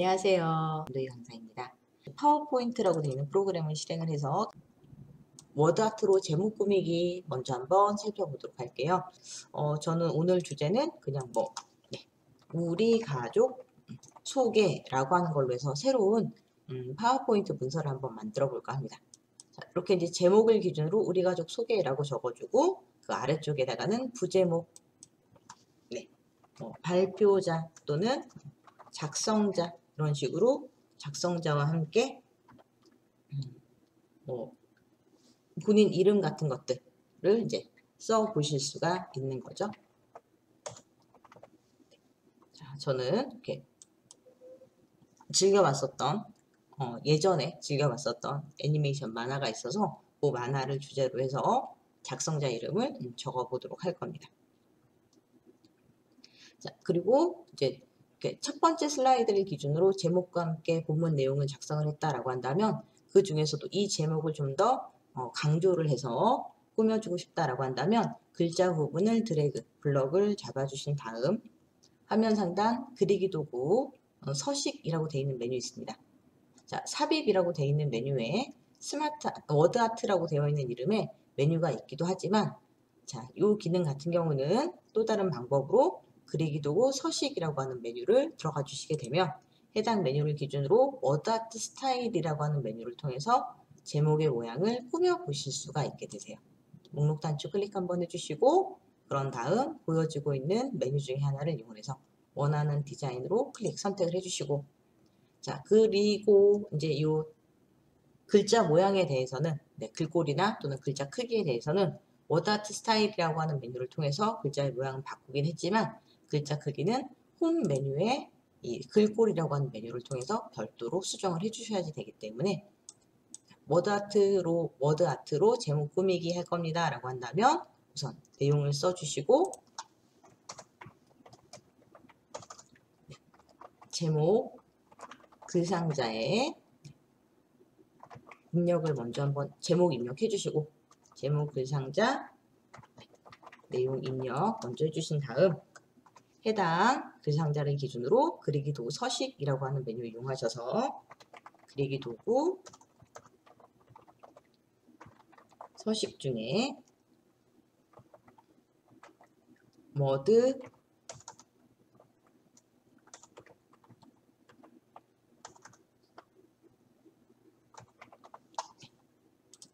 안녕하세요. 오늘의 강사입니다. 파워포인트라고 되어 있는 프로그램을 실행을 해서 워드아트로 제목 꾸미기 먼저 한번 살펴보도록 할게요. 저는 오늘 주제는 그냥 우리 가족 소개라고 하는 걸로 해서 새로운 파워포인트 문서를 한번 만들어 볼까 합니다. 자, 이렇게 이제 제목을 기준으로 우리 가족 소개라고 적어주고 그 아래쪽에다가는 부제목, 발표자 또는 작성자 이런 식으로 작성자와 함께 뭐 본인 이름 같은 것들을 이제 써 보실 수가 있는 거죠. 자, 저는 이렇게 예전에 즐겨봤었던 애니메이션 만화가 있어서 그 만화를 주제로 해서 작성자 이름을 적어 보도록 할 겁니다. 자, 그리고 이제 첫 번째 슬라이드를 기준으로 제목과 함께 본문 내용을 작성을 했다라고 한다면 그 중에서도 이 제목을 좀 더 강조를 해서 꾸며주고 싶다라고 한다면 글자 부분을 드래그, 블럭을 잡아주신 다음 화면 상단 그리기 도구 서식이라고 되어 있는 메뉴 있습니다. 자, 삽입이라고 되어 있는 메뉴에 워드아트라고 되어 있는 이름의 메뉴가 있기도 하지만 자, 이 기능 같은 경우는 또 다른 방법으로 그리기 도구 서식이라고 하는 메뉴를 들어가 주시게 되면 해당 메뉴를 기준으로 워드아트 스타일이라고 하는 메뉴를 통해서 제목의 모양을 꾸며 보실 수가 있게 되세요. 목록 단추 클릭 한번 해주시고 그런 다음 보여지고 있는 메뉴 중에 하나를 이용해서 원하는 디자인으로 선택을 해주시고 자, 그리고 이제 이 글자 모양에 대해서는 글꼴이나 또는 글자 크기에 대해서는 워드아트 스타일이라고 하는 메뉴를 통해서 글자의 모양을 바꾸긴 했지만 글자 크기는 홈 메뉴에 이 글꼴이라고 하는 메뉴를 통해서 별도로 수정을 해주셔야지 되기 때문에 워드아트로 제목 꾸미기 할 겁니다 라고 한다면 우선 내용을 써주시고 제목 글상자에 입력을 먼저 한번 제목 입력해 주시고 제목 글상자 내용 입력 먼저 해주신 다음 해당 글상자를 기준으로 그리기 도구 서식이라고 하는 메뉴를 이용하셔서 그리기 도구 서식 중에 워드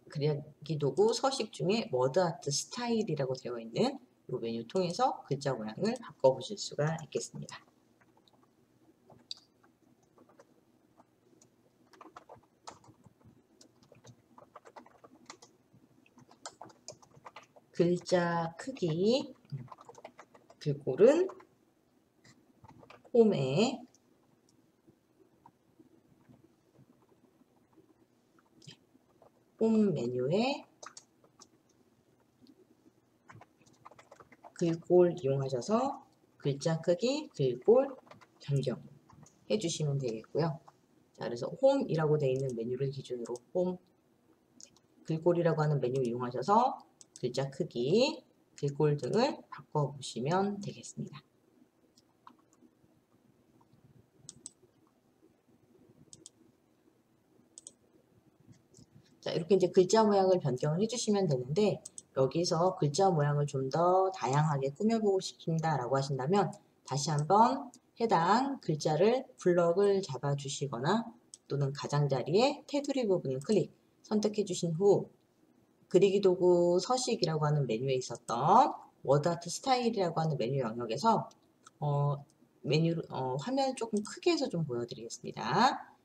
그리기 도구 서식 중에 워드아트 스타일이라고 되어 있는 이 메뉴 통해서 글자 모양을 바꿔보실 수가 있겠습니다. 글자 크기 글꼴은 홈에 홈 메뉴에 글꼴 이용하셔서 글자 크기 글꼴 변경 해주시면 되겠고요. 자, 그래서 홈이라고 되어 있는 메뉴를 기준으로 홈 글꼴이라고 하는 메뉴 이용하셔서 글자 크기 글꼴 등을 바꿔보시면 되겠습니다. 자, 이렇게 이제 글자 모양을 변경을 해주시면 되는데 여기서 글자 모양을 좀 더 다양하게 꾸며보고 싶습니다 라고 하신다면 다시 한번 해당 글자를 블럭을 잡아주시거나 또는 가장자리에 테두리 부분을 선택해 주신 후 그리기 도구 서식이라고 하는 메뉴에 있었던 워드아트 스타일이라고 하는 메뉴 영역에서 화면을 조금 크게 해서 좀 보여드리겠습니다.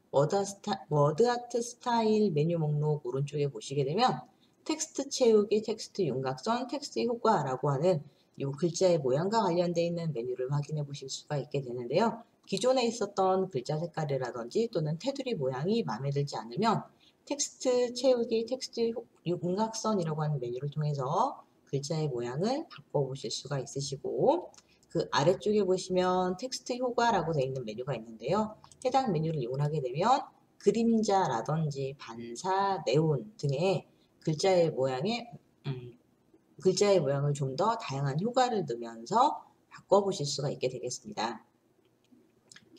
워드아트 스타일 메뉴 목록 오른쪽에 보시게 되면 텍스트 채우기, 텍스트 윤곽선, 텍스트 효과라고 하는 이 글자의 모양과 관련되어 있는 메뉴를 확인해 보실 수가 있게 되는데요. 기존에 있었던 글자 색깔이라든지 또는 테두리 모양이 마음에 들지 않으면 텍스트 채우기, 텍스트 윤곽선이라고 하는 메뉴를 통해서 글자의 모양을 바꿔보실 수가 있으시고 그 아래쪽에 보시면 텍스트 효과라고 되어 있는 메뉴가 있는데요. 해당 메뉴를 이용하게 되면 그림자라든지 반사, 네온 등의 글자의 모양을 좀 더 다양한 효과를 넣으면서 바꿔보실 수가 있게 되겠습니다.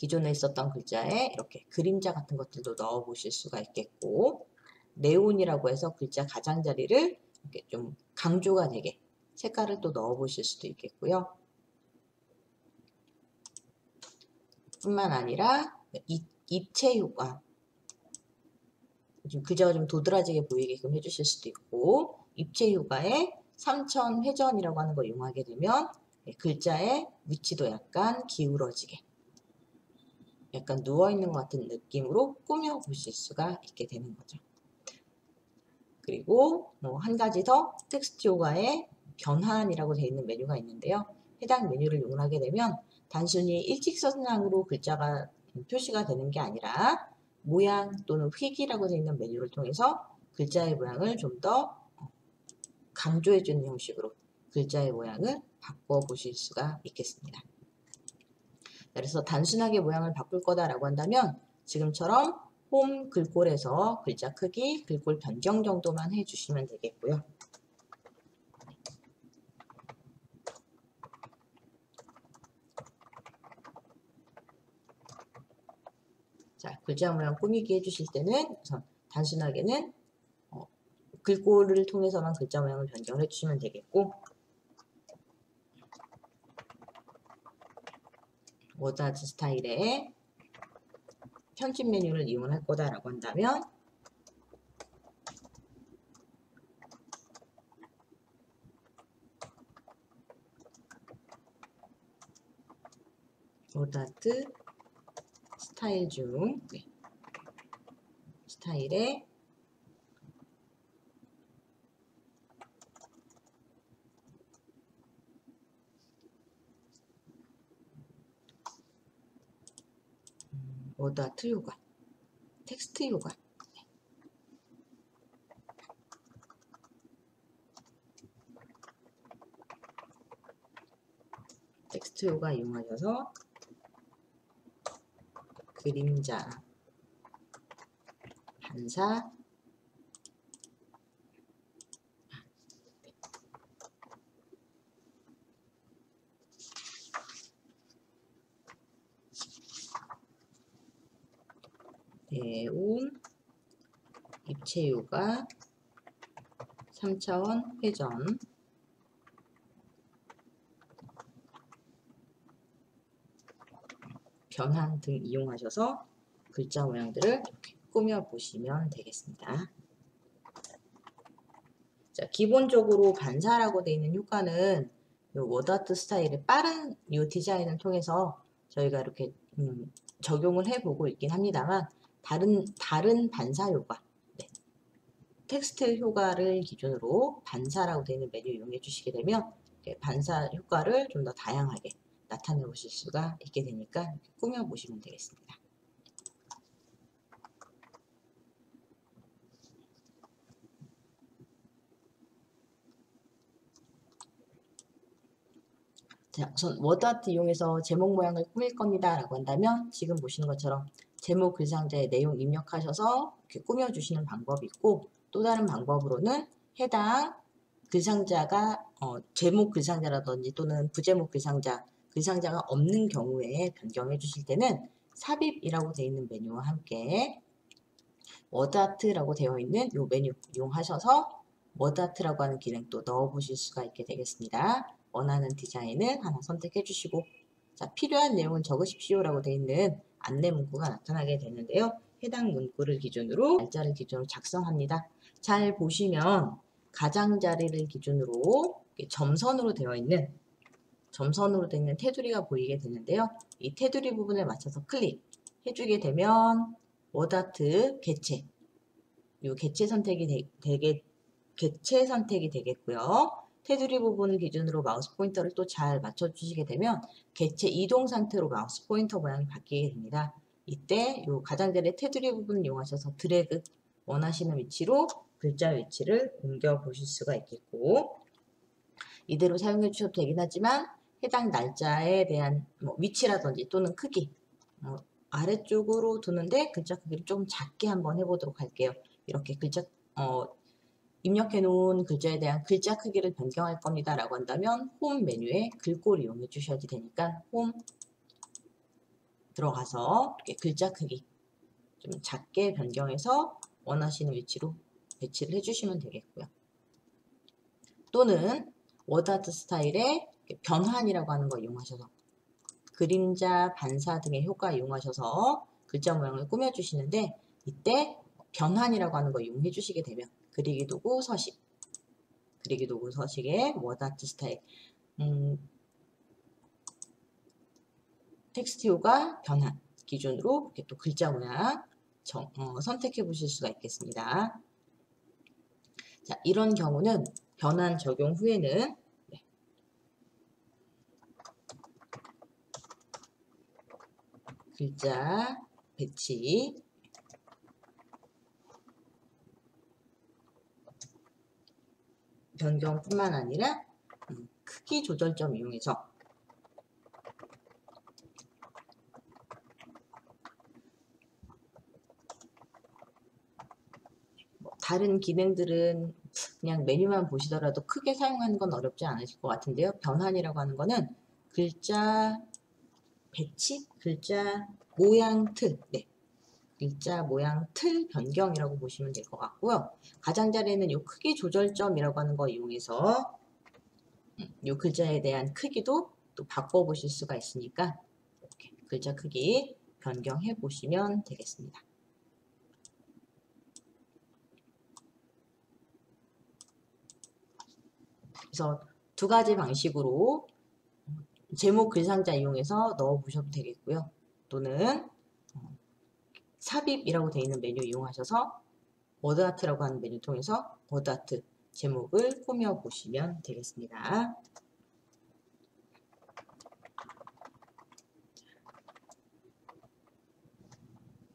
기존에 있었던 글자에 이렇게 그림자 같은 것들도 넣어 보실 수가 있겠고, 네온이라고 해서 글자 가장자리를 이렇게 좀 강조가 되게 색깔을 또 넣어 보실 수도 있겠고요. 뿐만 아니라 입체 효과, 좀 글자가 좀 도드라지게 보이게끔 해주실 수도 있고, 입체 효과에 삼천 회전이라고 하는 걸 이용하게 되면 글자의 위치도 약간 기울어지게, 약간 누워있는 것 같은 느낌으로 꾸며 보실 수가 있게 되는 거죠. 그리고 뭐 한 가지 더 텍스트 효과에 변환이라고 되어 있는 메뉴가 있는데요. 해당 메뉴를 이용하게 되면 단순히 일직선상으로 글자가 표시가 되는 게 아니라 모양 또는 획이라고 되어 있는 메뉴를 통해서 글자의 모양을 좀 더 강조해 주는 형식으로 글자의 모양을 바꿔 보실 수가 있겠습니다. 그래서 단순하게 모양을 바꿀 거다라고 한다면 지금처럼 홈 글꼴에서 글자 크기, 글꼴 변경 정도만 해주시면 되겠고요. 자, 글자 모양 꾸미기 해주실 때는 우선 단순하게는 글꼴을 통해서만 글자 모양을 변경을 해주시면 되겠고, 워드아트 스타일의 편집 메뉴를 이용할 거다라고 한다면 워드아트 스타일 중 스타일의 워드아트 효과, 텍스트 효과, 텍스트 효과 이용하셔서 그림자, 반사, 네온, 입체 효과, 3차원 회전, 변환 등 이용하셔서 글자 모양들을 꾸며 보시면 되겠습니다. 자, 기본적으로 반사라고 되어 있는 효과는 이 워드아트 스타일의 빠른 이 디자인을 통해서 저희가 이렇게 적용을 해보고 있긴 합니다만, 다른 반사 효과, 텍스트 효과를 기준으로 반사라고 되어 있는 메뉴 이용해 주시게 되면 반사 효과를 좀 더 다양하게 나타내 보실 수가 있게 되니까 꾸며 보시면 되겠습니다. 자, 우선 워드아트 이용해서 제목 모양을 꾸밀 겁니다 라고 한다면 지금 보시는 것처럼 제목 글상자의 내용 입력하셔서 이렇게 꾸며주시는 방법이 있고, 또 다른 방법으로는 해당 글상자가 제목 글상자라든지 또는 부제목 글상자가 없는 경우에 변경해 주실 때는 삽입이라고 되어 있는 메뉴와 함께 워드아트라고 되어 있는 이 메뉴 이용하셔서 워드아트라고 하는 기능도 넣어 보실 수가 있게 되겠습니다. 원하는 디자인을 하나 선택해 주시고, 자, 필요한 내용은 적으십시오라고 되어 있는 안내 문구가 나타나게 되는데요. 해당 문구를 기준으로 날짜를 기준으로 작성합니다. 잘 보시면 가장자리를 기준으로 점선으로 되어 있는 테두리가 보이게 되는데요. 이 테두리 부분에 맞춰서 클릭해 주게 되면 워드아트 개체, 이 개체 선택이 되겠고요. 테두리 부분을 기준으로 마우스 포인터를 또 잘 맞춰주시게 되면 개체 이동 상태로 마우스 포인터 모양이 바뀌게 됩니다. 이때 이 가장자리 테두리 부분을 이용하셔서 드래그, 원하시는 위치로 글자 위치를 옮겨 보실 수가 있겠고, 이대로 사용해 주셔도 되긴 하지만 해당 날짜에 대한 위치라든지 또는 크기, 아래쪽으로 두는데 글자 크기를 좀 작게 한번 해보도록 할게요. 이렇게 입력해 놓은 글자에 대한 글자 크기를 변경할 겁니다 라고 한다면 홈 메뉴에 글꼴 이용해 주셔야 되니까 홈 들어가서 이렇게 글자 크기 좀 작게 변경해서 원하시는 위치로 배치를 해주시면 되겠고요. 또는 워드아트 스타일의 변환이라고 하는 거 이용하셔서 그림자, 반사 등의 효과 이용하셔서 글자 모양을 꾸며주시는데 이때 변환이라고 하는 거 이용해 주시게 되면 그리기 도구 서식, 그리기 도구 서식의 워드아트 스타일 텍스트 효과 변환 기준으로 이렇게 또 글자 모양 선택해 보실 수가 있겠습니다. 자, 이런 경우는 변환 적용 후에는 글자 배치 변경뿐만 아니라 크기 조절점 이용해서 다른 기능들은 그냥 메뉴만 보시더라도 크게 사용하는 건 어렵지 않으실 것 같은데요. 변환이라고 하는 거는 글자 배치, 글자 모양 틀, 글자 모양 틀 변경이라고 보시면 될 것 같고요. 가장자리에는 이 크기 조절점이라고 하는 거 이용해서 이 글자에 대한 크기도 또 바꿔보실 수가 있으니까 이렇게 글자 크기 변경해 보시면 되겠습니다. 그래서 두 가지 방식으로 제목 글상자 이용해서 넣어보셔도 되겠고요. 또는 삽입이라고 되어 있는 메뉴 이용하셔서 워드아트라고 하는 메뉴 통해서 워드아트 제목을 꾸며보시면 되겠습니다.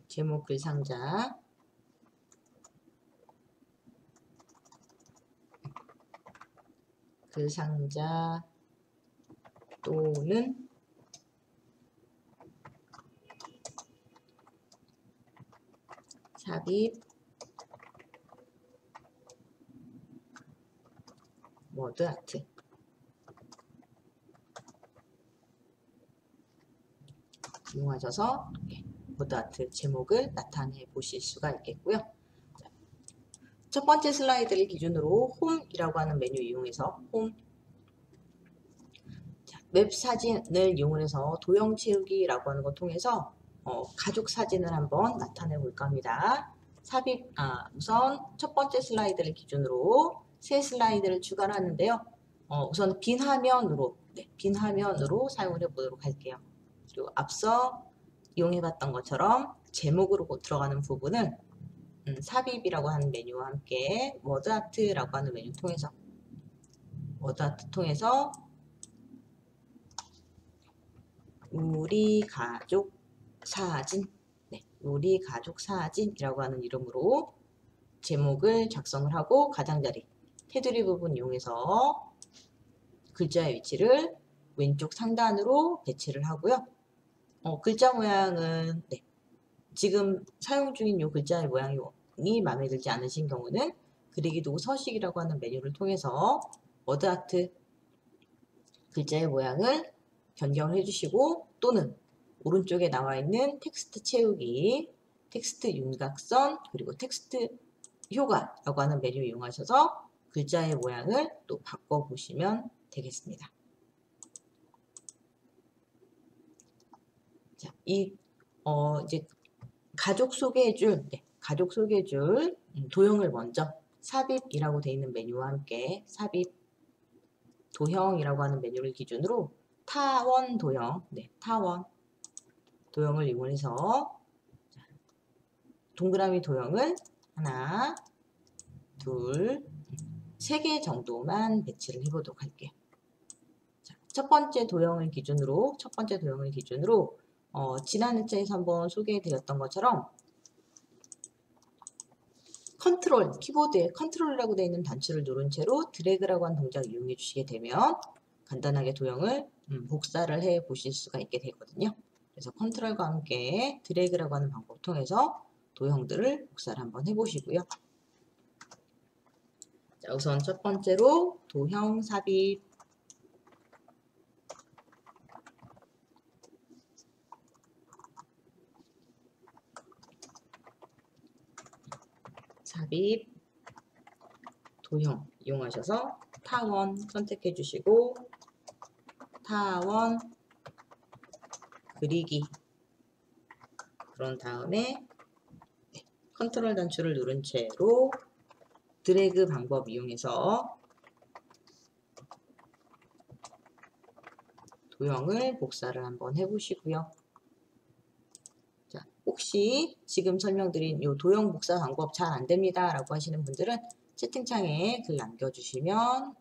제목 글상자 글상자 또는 삽입 워드아트 이용하셔서 워드아트 제목을 나타내 보실 수가 있겠고요. 첫 번째 슬라이드를 기준으로 홈이라고 하는 메뉴 이용해서 홈 웹 사진을 이용해서 도형 채우기라고 하는 것 통해서 가족 사진을 한번 나타내 볼까 합니다. 우선 첫 번째 슬라이드를 기준으로 세 슬라이드를 추가를 하는데요. 우선 빈 화면으로 사용을 해보도록 할게요. 그리고 앞서 이용해봤던 것처럼 제목으로 들어가는 부분은 삽입이라고 하는 메뉴와 함께 워드아트라고 하는 메뉴 통해서 우리 가족 사진, 우리 가족 사진이라고 하는 이름으로 제목을 작성을 하고 가장자리, 테두리 부분 이용해서 글자의 위치를 왼쪽 상단으로 배치를 하고요. 글자 모양은 지금 사용 중인 이 글자의 모양이 마음에 들지 않으신 경우는 그리기 도구 서식이라고 하는 메뉴를 통해서 워드아트 글자의 모양을 변경을 해주시고 또는 오른쪽에 나와 있는 텍스트 채우기, 텍스트 윤곽선, 그리고 텍스트 효과라고 하는 메뉴 이용하셔서 글자의 모양을 또 바꿔보시면 되겠습니다. 자, 이제 가족 소개해줄 도형을 먼저 삽입이라고 되어 있는 메뉴와 함께 삽입 도형이라고 하는 메뉴를 기준으로 타원 도형, 타원 도형을 이용해서 동그라미 도형을 하나, 둘, 세 개 정도만 배치를 해보도록 할게요. 자, 첫 번째 도형을 기준으로 지난 회차에서 한번 소개해드렸던 것처럼 키보드에 컨트롤이라고 되어 있는 단추를 누른 채로 드래그라고 하는 동작을 이용해 주시게 되면 간단하게 도형을 복사를 해 보실 수가 있게 되거든요. 그래서 컨트롤과 함께 드래그라고 하는 방법을 통해서 도형들을 복사를 한번 해보시고요. 자, 우선 첫 번째로 도형 삽입 삽입 도형 이용하셔서 타원 선택해 주시고 타원 그리기 그런 다음에 컨트롤 단추를 누른 채로 드래그 방법 이용해서 도형을 복사를 한번 해보시고요. 자, 혹시 지금 설명드린 이 도형 복사 방법 잘 안됩니다 라고 하시는 분들은 채팅창에 글 남겨주시면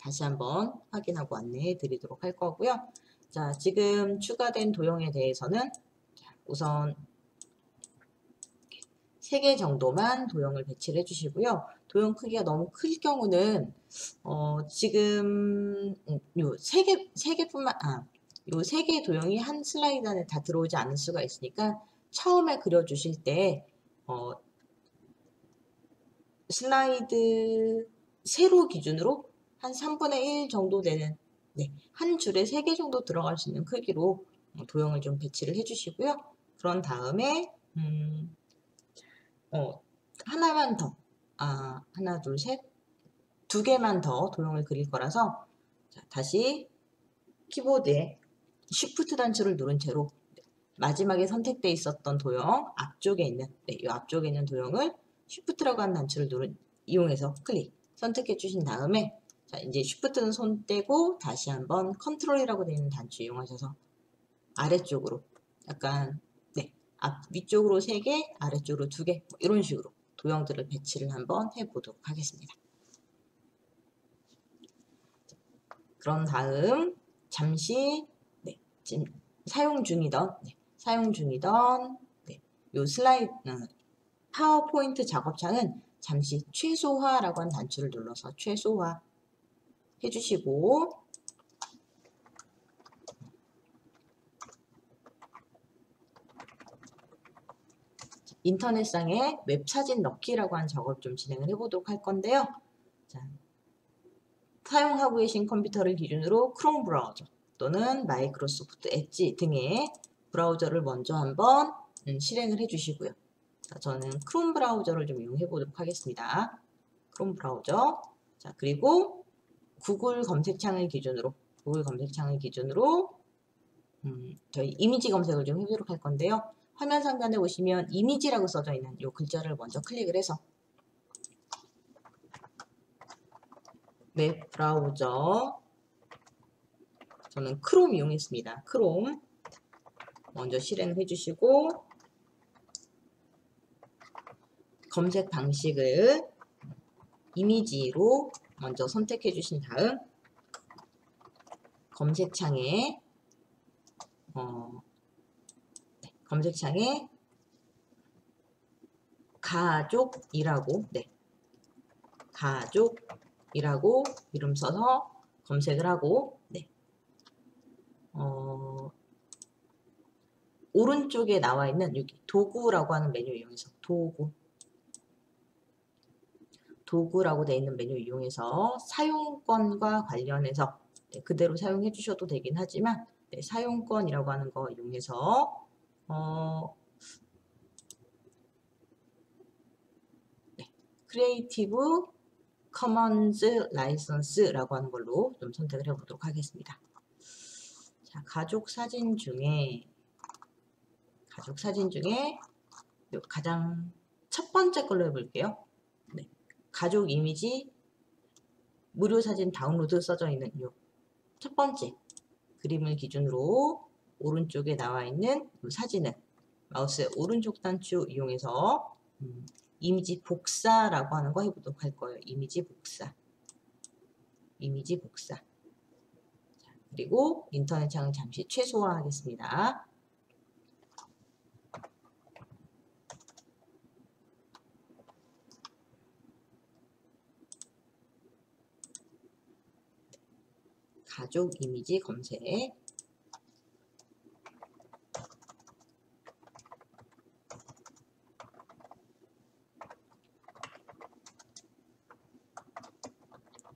다시 한번 확인하고 안내해 드리도록 할 거고요. 자, 지금 추가된 도형에 대해서는 우선 3개 정도만 도형을 배치를 해주시고요. 도형 크기가 너무 클 경우는 지금 요 3개 도형이 한 슬라이드 안에 다 들어오지 않을 수가 있으니까 처음에 그려주실 때 슬라이드 세로 기준으로 한 3분의 1 정도 되는 한 줄에 3개 정도 들어갈 수 있는 크기로 도형을 좀 배치를 해주시고요. 그런 다음에 하나만 더 하나 둘 셋 2개만 더 도형을 그릴 거라서 자, 다시 키보드에 Shift 단추를 누른 채로 마지막에 선택되어 있었던 도형 앞쪽에 있는 이 앞쪽에 있는 도형을 Shift라고 하는 단추를 이용해서 클릭 선택해 주신 다음에 자, 이제 Shift는 손 떼고 다시 한번 컨트롤이라고 되어 있는 단추 이용하셔서 아래쪽으로 약간 위쪽으로 3개, 아래쪽으로 2개 이런 식으로 도형들을 배치를 한번 해보도록 하겠습니다. 그런 다음 잠시 지금 사용 중이던 요 슬라이드 파워포인트 작업창은 잠시 최소화라고 하는 단추를 눌러서 최소화 해주시고 인터넷상에 웹사진 넣기라고 하는 작업 좀 진행을 해보도록 할 건데요. 자, 사용하고 계신 컴퓨터를 기준으로 크롬 브라우저 또는 마이크로소프트 엣지 등의 브라우저를 먼저 한번 실행을 해주시고요. 자, 저는 크롬 브라우저를 좀 이용해 보도록 하겠습니다. 크롬 브라우저. 자, 그리고 구글 검색창을 기준으로 저희 이미지 검색을 좀 해보도록 할 건데요. 화면 상단에 보시면 이미지라고 써져 있는 이 글자를 먼저 클릭을 해서 웹 브라우저 저는 크롬 이용했습니다. 크롬 먼저 실행을 해주시고 검색 방식을 이미지로 먼저 선택해 주신 다음 검색창에 가족이라고 가족이라고 이름 써서 검색을 하고 오른쪽에 나와 있는 여기 도구라고 하는 메뉴 이용해서 도구라고 되어 있는 메뉴 이용해서 사용권과 관련해서 그대로 사용해 주셔도 되긴 하지만 사용권이라고 하는 거 이용해서 크리에이티브 커먼즈 라이선스라고 하는 걸로 좀 선택을 해보도록 하겠습니다. 자, 가족 사진 중에 가장 첫 번째 걸로 해볼게요. 가족 이미지 무료 사진 다운로드 써져 있는 이 첫 번째 그림을 기준으로 오른쪽에 나와 있는 이 사진을 마우스의 오른쪽 단추 이용해서 이미지 복사라고 하는 거 해보도록 할 거예요. 이미지 복사. 자, 그리고 인터넷 창을 잠시 최소화하겠습니다. 가족 이미지 검색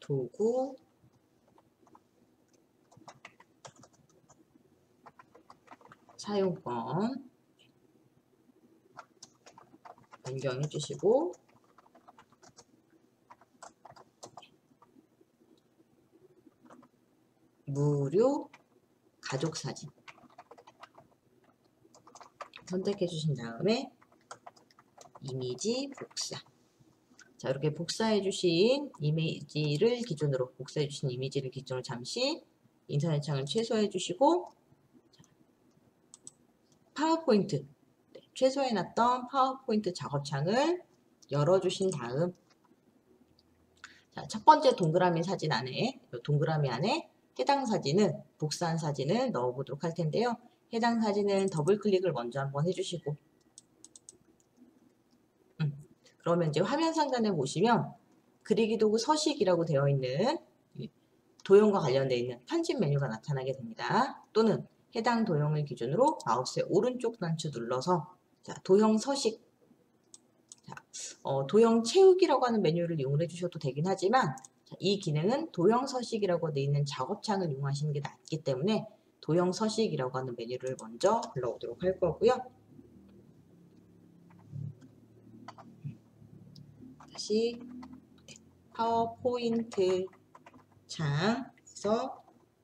도구 사용권 변경해 주시고 무료 가족사진 선택해 주신 다음에 이미지 복사. 자, 이렇게 복사해 주신 이미지를 기준으로 잠시 인터넷 창을 최소화해 주시고 파워포인트 최소해 놨던 파워포인트 작업창을 열어 주신 다음 자, 첫 번째 동그라미 사진 안에 동그라미 안에 해당 사진은 복사한 사진을 넣어 보도록 할 텐데요. 해당 사진은 더블 클릭을 먼저 한번 해주시고 그러면 이제 화면 상단에 보시면 그리기 도구 서식이라고 되어 있는 도형과 관련되어 있는 편집 메뉴가 나타나게 됩니다. 또는 해당 도형을 기준으로 마우스의 오른쪽 단추 눌러서 자, 도형 서식 자, 도형 채우기라고 하는 메뉴를 이용해 주셔도 되긴 하지만 자, 이 기능은 도형 서식이라고 되어 있는 작업창을 이용하시는 게 낫기 때문에 도형 서식이라고 하는 메뉴를 먼저 불러오도록 할 거고요. 다시 파워포인트 창에서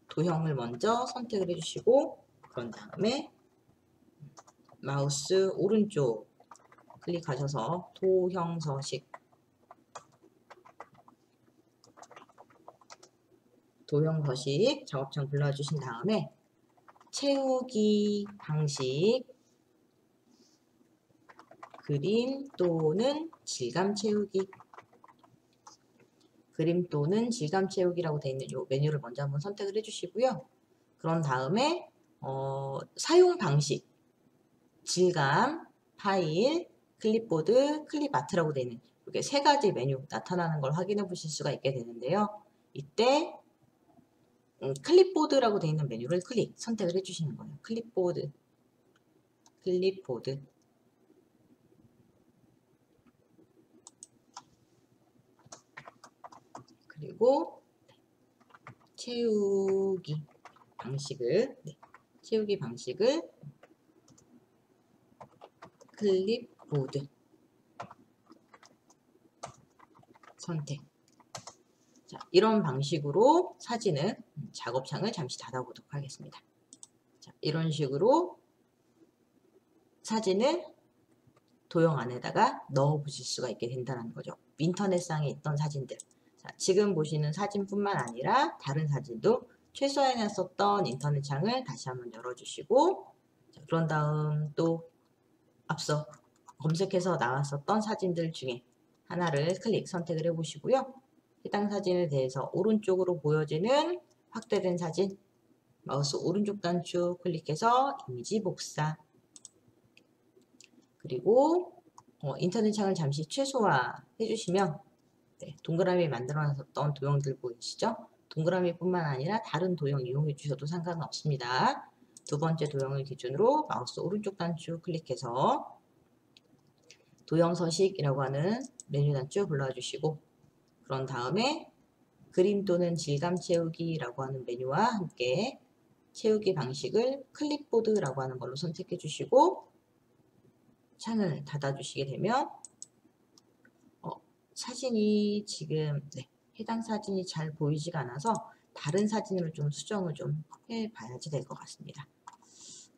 도형을 먼저 선택을 해주시고 그런 다음에 마우스 오른쪽 클릭하셔서 도형 서식 작업창 불러주신 다음에 채우기 방식 그림 또는 질감 채우기 라고 되어 있는 이 메뉴를 먼저 한번 선택을 해주시고요. 그런 다음에 사용 방식 질감, 파일, 클립보드, 클립아트라고 되어 있는 이렇게 세 가지 메뉴 나타나는 걸 확인해 보실 수가 있게 되는데요. 이때 클립보드라고 되어 있는 메뉴를 선택을 해주시는 거예요. 클립보드 그리고 채우기 방식을 클립보드 선택. 자, 이런 방식으로 사진은 작업창을 잠시 닫아보도록 하겠습니다. 자, 이런 식으로 사진을 도형 안에다가 넣어 보실 수가 있게 된다는 거죠. 인터넷상에 있던 사진들. 자, 지금 보시는 사진뿐만 아니라 다른 사진도 최소화해놨었던 인터넷 창을 다시 한번 열어주시고 자, 그런 다음 또 앞서 검색해서 나왔었던 사진들 중에 하나를 선택을 해보시고요. 해당 사진에 대해서 오른쪽으로 보여지는 확대된 사진 마우스 오른쪽 단추 클릭해서 이미지 복사 그리고 인터넷 창을 잠시 최소화 해주시면 동그라미 만들어놨었던 도형들 보이시죠? 동그라미뿐만 아니라 다른 도형 이용해 주셔도 상관은 없습니다. 두 번째 도형을 기준으로 마우스 오른쪽 단추 클릭해서 도형 서식이라고 하는 메뉴 단추 불러주시고 그런 다음에 그림 또는 질감 채우기라고 하는 메뉴와 함께 채우기 방식을 클립보드라고 하는 걸로 선택해 주시고 창을 닫아 주시게 되면 사진이 지금 해당 사진이 잘 보이지가 않아서 다른 사진으로 좀 수정을 좀 해봐야지 될 것 같습니다.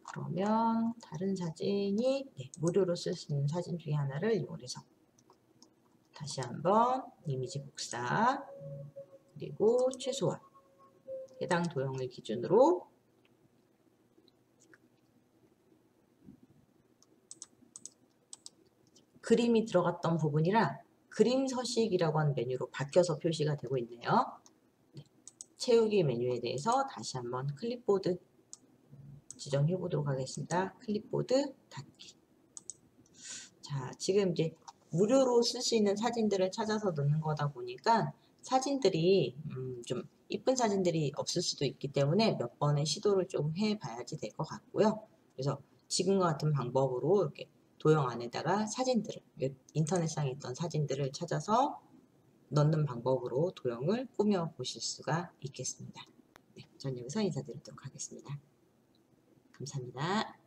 그러면 다른 사진이 무료로 쓸 수 있는 사진 중에 하나를 이용해서 다시 한번 이미지 복사 그리고 최소화 해당 도형을 기준으로 그림이 들어갔던 부분이라 그림 서식이라고 하는 메뉴로 바뀌어서 표시가 되고 있네요. 채우기 메뉴에 대해서 다시 한번 클립보드 지정해 보도록 하겠습니다. 클립보드 닫기. 자, 지금 이제 무료로 쓸 수 있는 사진들을 찾아서 넣는 거다 보니까 사진들이 좀 이쁜 사진들이 없을 수도 있기 때문에 몇 번의 시도를 좀 해봐야지 될 것 같고요. 그래서 지금과 같은 방법으로 이렇게 도형 안에다가 사진들을 인터넷상에 있던 사진들을 찾아서 넣는 방법으로 도형을 꾸며 보실 수가 있겠습니다. 네, 전 여기서 인사드리도록 하겠습니다. 감사합니다.